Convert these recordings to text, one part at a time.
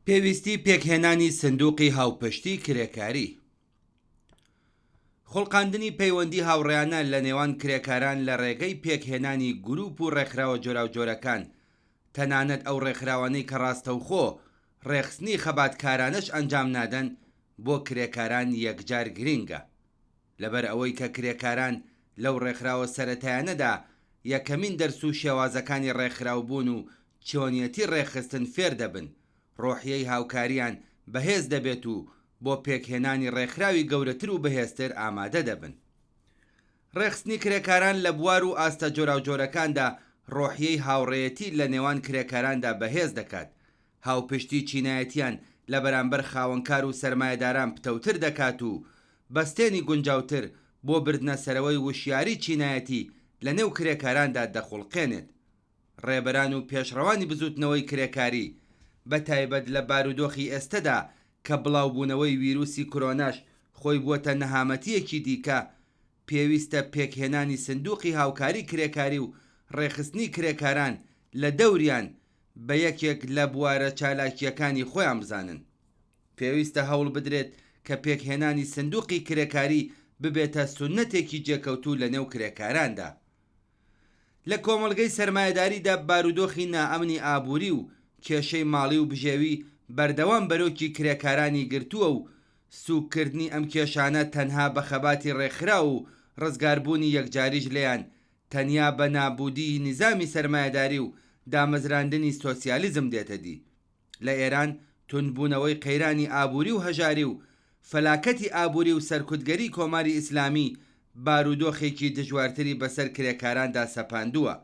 پێویستی پێکهێنانی سندوقی هاوپەشتی کرێکاری. خۆڵقاندنی پەیوەندی هاوڕێیانە لە نێوان کرێکاران لە ڕێگەی پێکهێنانی گروپ و ڕێکخراوە جۆراوجۆرەکان، تەنانەت ئەو ڕێکخراوانەی کە ڕاستەوخۆ ڕێخستنی خەباتکارانش ئەنجام نادەن بۆ کرێکاران یەکجار گرینگە، لەبەر ئەوەی کە کرێکاران لەو ڕێکخراوە سەرەتایانەدا یەکەمین دەرس و شێوازەکانی ڕێکخراوبوون و چۆنیەتی ڕێخستن فێر دەبن، ڕۆحیەی هاوکاریان بەهێز دەبێت و بۆ پێکهێنانی ڕێکخراوی گەورەتر و بەهێزتر ئامادە دەبن. ڕێخستنی کرێکاران لە بوار و ئاستە جۆراوجۆرەکاندا ڕۆحیەی هاوڕێیەتی لە نێوان کرێکاراندا بەهێز دەکات، هاوپشتی چینایەتیان لە بەرامبەر خاوەنکار و سەرمایەداران پتەوتر دەکات و بەستێنی گونجاوتر بۆ بردنە سەرەوەی وشیاری چینایەتی لە نێو کرێکاراندا دەخوڵقێنێت. ڕێبەران و پێشڕەوانی بزوتنەوەی کرێکاری بە تایبەت لە بارودۆخی ئێستەدا کە بڵاوبوونەوەی ویروسی کۆرۆناش خۆی بووەتە نەهامەتیەکی دیکە، پێویستە پێکهێنانی سندوقی هاوکاری کرێکاری و ڕێخستنی کرێکاران لە دەوریان بە یەکێک لە بوارە چالاکیەکانی خۆیان بزانن. پێویستە هەوڵ بدرێت کە پێکهێنانی سندوقی کرێکاری ببێتە سونەتێکی جێکەوتوو لە نێو کرێکاراندا. لە کۆمەڵگەی سەرمایەداریدا بارودۆخی نائەمنی ئابووری و کێشەی ماڵی و بژێوی بەردەوام بەرۆکی کرێکارانی گرتووە و سوکردنی ئەم کێشانە تەنها بە خەباتی ڕێکخرا و ڕزگاربوونی یەکجاریش لێیان تەنیا بە نابودی نظامی سەرمایەداری و دامەزراندنی سۆسیالیزم دێتە دی. لە ئێران توندبوونەوەی قەیرانی ئابووری و هەژاری و فەلاکەتی ئابووری و سەرکوتگەری کۆماری ئیسلامی بارودۆخێکی دژوارتری بەسەر کرێکاراندا سەپاندووە.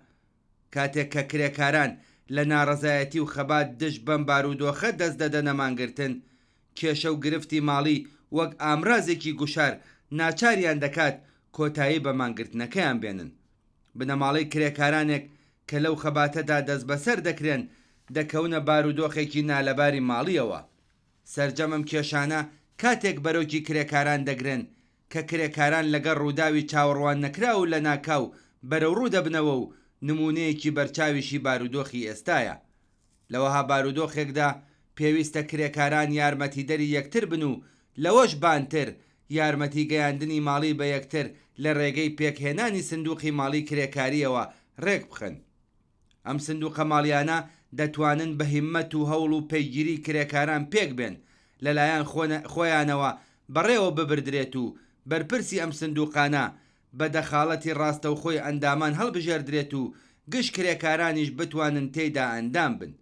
کاتێک کە کرێکاران لە ناڕەزایەتی و خەبات دژ بەم بارودۆخە دەست دەدەنە مانگرتن، کێشە و گرفتی ماڵی وەک ئامرازێکی گوشار ناچاریان دەکات کۆتایی بە مانگرتنەکەیان بێنن. بنەماڵەی کرێکارانێک کە لەو خەباتەدا دەست بەسەر دەکرێن دەکەونە بارودۆخێکی نالەباری ماڵیەوە. سەرجەمەم کێشانە کاتێک بەرۆکی کرێکاران دەگرن کە کرێکاران لەگەڵ ڕووداوی چاوەڕوان نەکرا و لە ناکاو بەرەو ڕوو دەبنەوە و نمونەیەکی بەرچاویشی بارودۆخی ئێستایە. لەوەها بارودۆخێکدا پێویستە کرێکاران یارمەتیدەری یەکتر بن و لەوەش بانتر یارمەتی گەیاندنی ماڵی بە یەکتر لە ڕێگەی پێکهێنانی سندوقی ماڵی کرێکاریەوە ڕێک بخەن. ئەم سندوقە ماڵیانە دەتوانن بە هیممەت و هەوڵ و پەیگیری کرێکاران پێک بێن، لەلایەن خۆیانەوە بەڕێوە ببردرێت و بەرپرسی ئەم سندوقانە بە دەخاڵەتی ڕاستەوخۆی ئەندامان هەڵبژێردرێت و گشت کرێکارانیش بتوانن تێیدا ئەندام بن.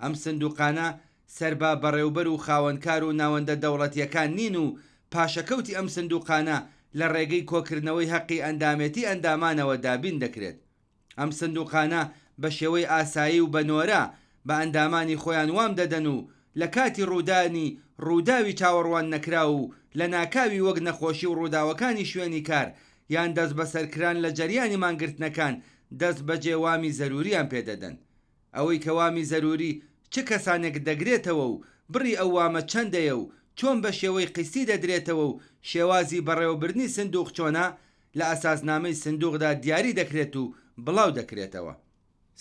ئەم سندوقانە سەربا بەڕێوبەر و خاوەنکار و ناوەندە دەوڵەتیەکان نین و پاشەکەوتی ئەم سندوقانە لە ڕێگەی کۆکردنەوەی حەقی ئەندامێتی ئەندامانەوە دابین دەکرێت. ئەم سندوقانە بە شێوەی ئاسایی و بەنۆرە بە ئەندامانی خۆیان وام دەدەن و لە کاتی ڕوودانی ڕووداوی چاوەڕوان نەکرا و لە ناکاوی وەک نەخۆشی و ڕووداوەکانی شوێنی کار یان دەست بەسەرکران لە جەریانی مانگرتنەکان دەست بەجێ وامی زەروریان پێدەدەن. ئەوەی کە وامی زەروری چ کەسانێک دەگرێتەوە و بڕی ئەو وامە چەندەیە و چۆن بە شێوەی قستی دەدرێتەوە و شێوازی بەڕێوەبردنی سندوق چۆنە لە ئەساسنامەی سندوقدا دیاری دەکرێت و بڵاو دەکرێتەوە.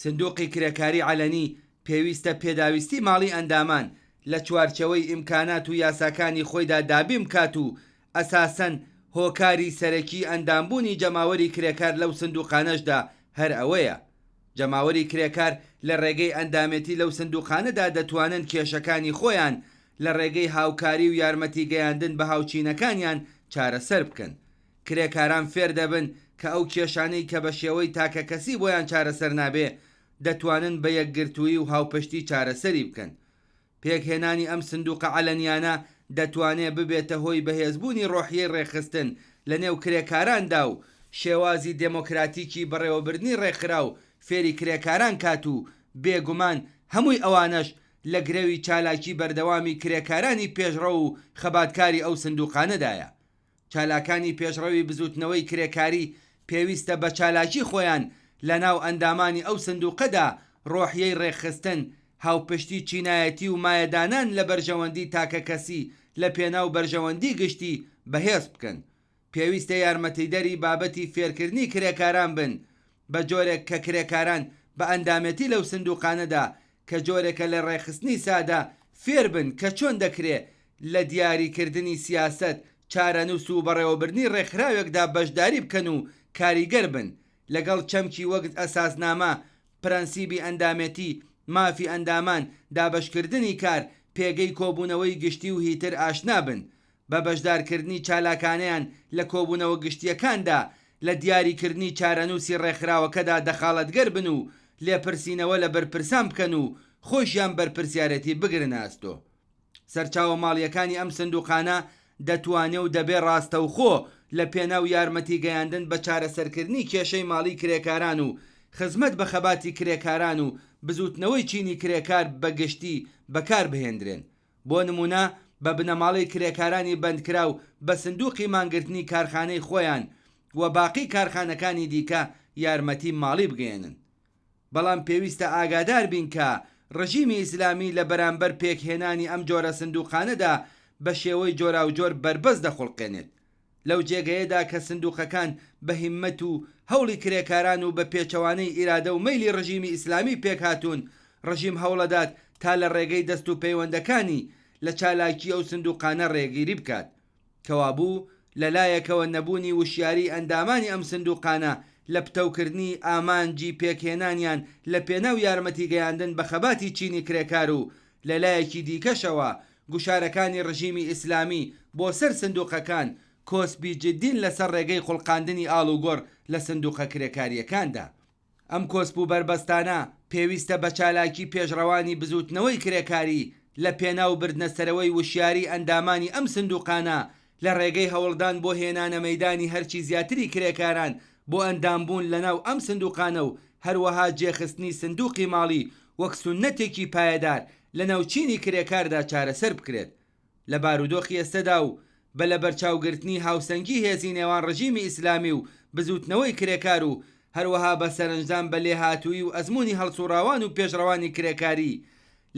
سندوقی کرێکاری عەلەنی پێویستە پێداویستی ماڵی ئەندامان لە چوارچەوەی ئیمکانات و یاساکانی خۆیدا دابیم کات و ئەساسەن هۆکاری سەرەکی ئەندامبوونی جەماوەری کرێکار لەو سندوقانەشدا هەر ئەوەیە. جەماوەری کرێکار لە ڕێگەی ئەندامێتی لەو سندوقانەدا دەتوانن کێشەکانی خۆیان لە ڕێگەی هاوکاری و یارمەتی گەیاندن بە هاوچینەکانیان چارەسەر بکەن. کرێکاران فێر دەبن کە ئەو کێشانەی کە بە شێوەی تاکە کەسی بۆیان چارەسەر نابێ دەتوانن بە یەکگرتووی و هاوپشتی چارەسەری بکەن. پێکهێنانی ئەم سندوقە عەلەنیانە دەتوانێت ببێتە هۆی بەهێزبوونی ڕۆحیەی ڕێخستن لە نێو کرێکاراندا و شێوازی دموکراتیکی بەڕێوەبردنی ڕێکخرا و فێری کرێکاران کات و بێگومان هەمووی ئەوانەش لە گرەوی چالاکی بەردەوامی کرێکارانی پێشڕە و خەباتکاری ئەو سندوقانەدایە. چالاکانی پێشڕەوی بزوتنەوەی کرێکاری پێویستە بە چالاکی خۆیان لە ناو ئەندامانی ئەو سندوقەدا ڕۆحیەی ڕێخستن، هاوپشتی چینایەتی و مایەدانان لە بەرژەوەندی تاکە کەسی لە پێناو بەرژەوەندی گشتی بەهێز بکەن. پێویستە یارمەتیدەری بابەتی فێرکردنی کرێکاران بن بە جۆرێک کە کرێکاران بە ئەندامەتی لەو سندوقانەدا کە جۆرێکە لە ڕێخستنی سادە فێر بن کە چۆن دەکرێت لە دیاریکردنی سیاست چارەنووس و بەڕێوەبردنی ڕێکخراوێکدا بەشداری بکەن و کاریگەر بن لەگەڵ چەمکی وەک ئەساسنامە، پرەنسیبی ئەندامەتی، مافی ئەندامان، دابەشکردنی کار، پێگەی کۆبوونەوەی گشتی و هیتر ئاشنا بن بە بەشدارکردنی چالاکانیان لە کۆبوونەوە گشتیەکاندا لە دیاریکردنی چارەنووسی ڕێکخراوەکەدا دەخاڵەتگەر بن و لێپرسینەوە لە بەرپرسان بکەن و خۆشیان بەرپرسیارەتی بگرن ئاستۆ. سەرچاوە ماڵیەکانی ئەم سندوقانە دەتوانێت و دەبێ ڕاستەوخۆ لە پێناو یارمەتی گەیاندن بە چارەسەرکردنی کێشەی ماڵی کرێکاران و خزمەت بە خەباتی کرێکاران و بزوتنەوەی چینی کرێکار بەگشتی بەکار بهێندرێن. بۆ نمونە بە بنەماڵی کرێکارانی بەندکراو بە سندوقی مانگرتنی کارخانەی خۆیان و باقی کارخانەکانی دیکە یارمەتی ماڵی بگەێنن. بەڵام پێویستە ئاگادار بین کە ڕژیمی ئیسلامی لە بەرامبەر پێکهێنانی ئەم جۆرە سندوقانەدا بە شێوەی جۆراوجۆر بربەست دەخڵقێنێت. لەو جێگەیەدا کە سندوقەکان بە هیممەت و هەوڵی کرێکاران و بە پێچەوانەی ئیرادە و مەیلی ڕژیمی ئیسلامی پێکهاتوون، ڕژیم هەوڵەدات تا لە ڕێگەی دەست و پەیوەندەکانی لە چالاکی ئەو سندوقانە ڕێگیری بکات. کەوابوو لەلایەکەوە نەبوونی وشیاری ئەندامانی ئەم سندوقانە لە پتەوکردنی ئامانجی پێکهێنانیان لە پێناو یارمەتی گەیاندن بە خەباتی چینی کرێکار و لەلایەکی دیکەشەوە گوشارەکانی ڕژیمی ئیسلامی بۆ سەر سندوقەکان کۆسبی جدین لەسەر ڕێگەی خوڵقاندنی ئاڵوگۆڕ لە سندوقە کرێکاریەکاندا. ئەم کۆسب و بربەستانە پێویستە بە چالاکی پێشڕەوانی بزوتنەوەی کرێکاری لە پێناو بردنەسەرەوەی وشیاری ئەندامانی ئەم سندوقانە لە ڕێگەی هەوڵدان بۆ هێنانە مەیدانی هەرچی زیاتری کرێکاران بۆ ئەندامبوون لەناو ئەم سندوقانە و هەروەها جێخستنی سندوقی ماڵی وەک سونەتێکی پایەدار لە ناوچینی کرێکاردا چارەسەر بکرێت. لە بارودۆخی ئێستادا و بە لە بەرچاوگرتنی هاوسەنگی هێزی نێوان ڕژیمی ئیسلامی و بزوتنەوەی کرێکار و هەروەها بە سەرنجدان بە لێهاتووی و ئەزمموی هەڵسوڕاوان و پێشڕەوانی کرێکاری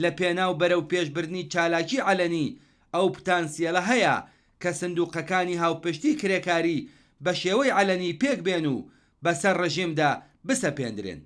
لە پێناو بەرەو پێشبردننی چالاکی عەلەنی ئەو پتانسیەلە هەیە کە سندوقەکانی هاوپشتی کرێکاری بە شێوەی عەلەنی پێک بێن و بەسەر ڕژیمدا بسەپێندرێن.